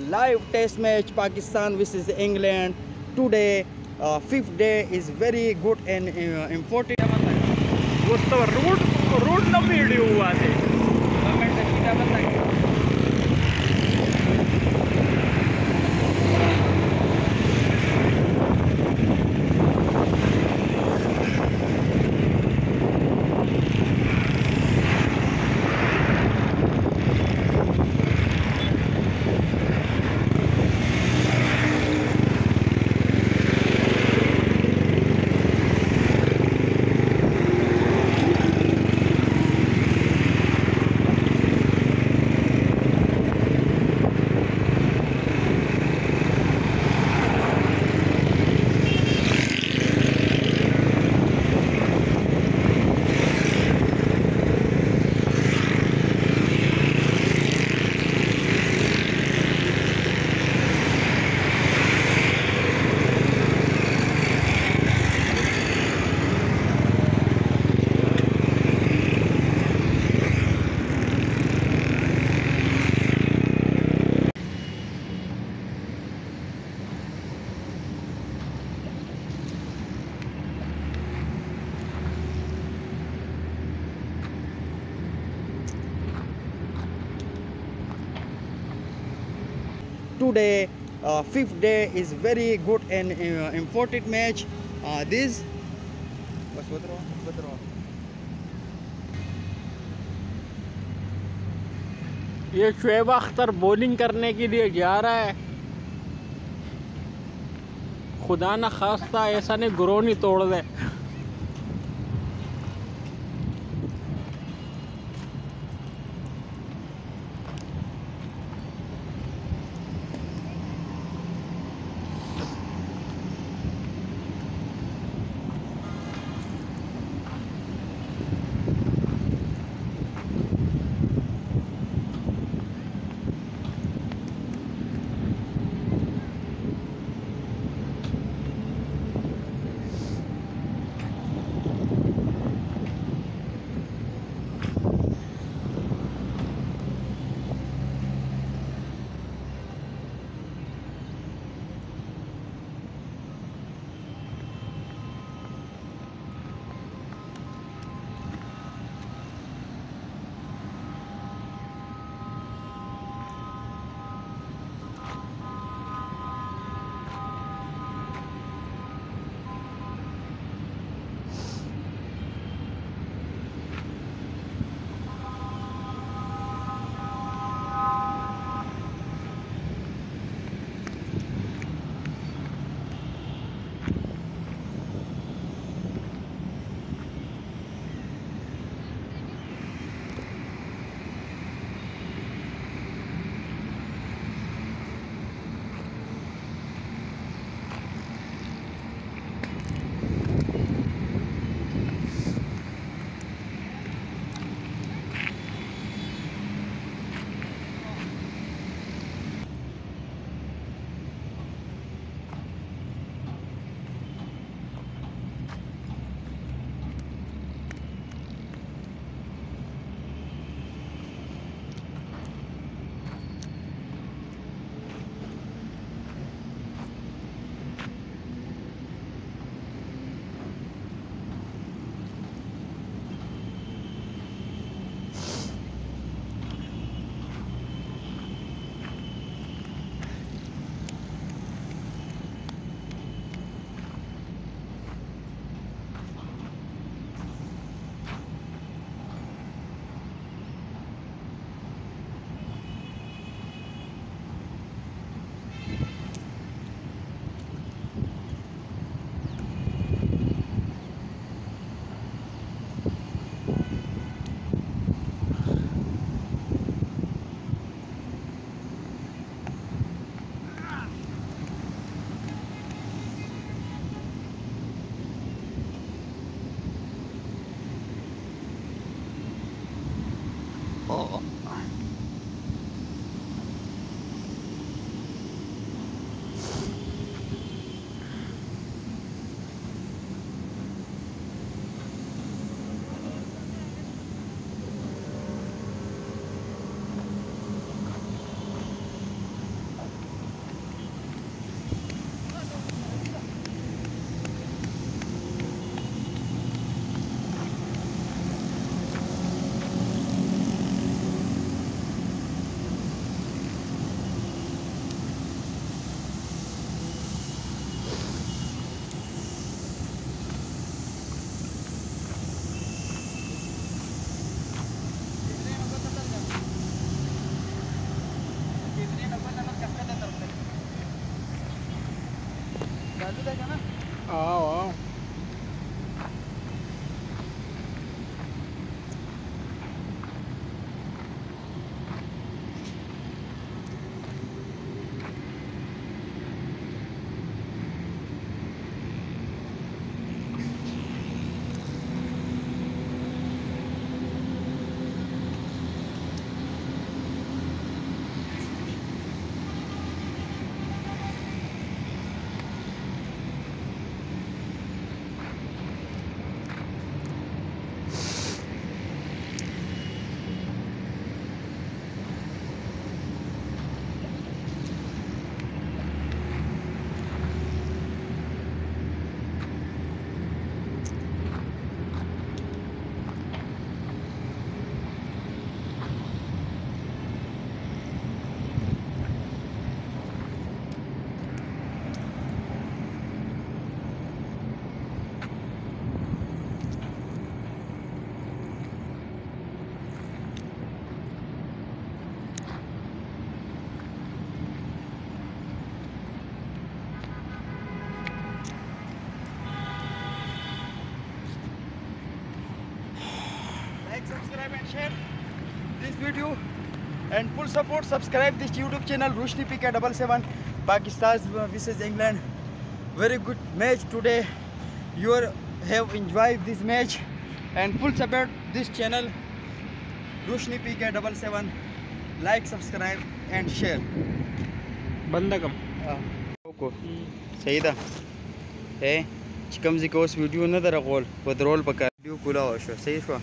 live test match Pakistan versus England. Today, fifth day is very good and important. दोस्तों root न video हुआ थे Today, fifth day is very good and important match. This ये Shoaib Akhtar bowling करने के लिए जा रहा है। खुदा न खास्ता ऐसा नहीं ग्रो नहीं तोड़ दे। आओ आओ Like, subscribe and share this video, and full support. Subscribe this YouTube channel Roshni PK77. Pakistan versus England. Very good match today. You have enjoyed this match, and full support this channel Roshni PK77. Like, subscribe and share. बंदकम سيدة ايه كم زي كوس فيديو نظر اقول ودرول بكا فيديو كلها شو سيد شو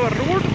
road